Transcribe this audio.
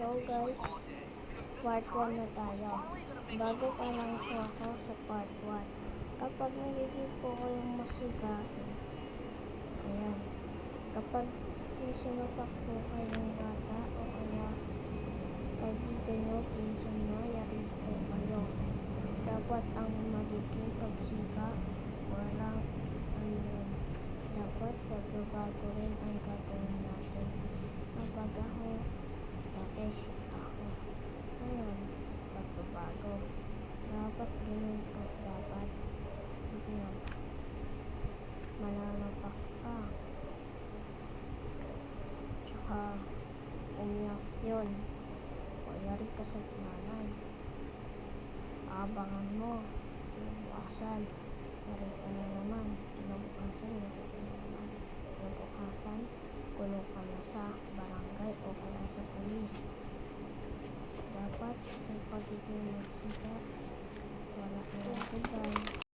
So guys, part 1 na tayo. Bago pa lang po ako sa part 1. Kapag nagiging po kayong masigain, ayan, kapag may sinupak po kayong bata o kaya kaibigan nyo, pinsan nyo, yari po kayo. Dapat ang magiging pagsika, walang dapat pagbabago rin ang gagawin natin. Kapag ako, dati ako, ngayon, pagbabago. Dapat ganun po, dapat hindi na malalapak ka. Tsaka, umiyak yun. O yari ka sa nanay. Abangan mo, kinabukasan, yari ka na naman. Kinabukasan, yari ka na naman. Kinabukasan, kulong ka na sa barangay o kaya sa pulis. Dapat yung pagiging magsika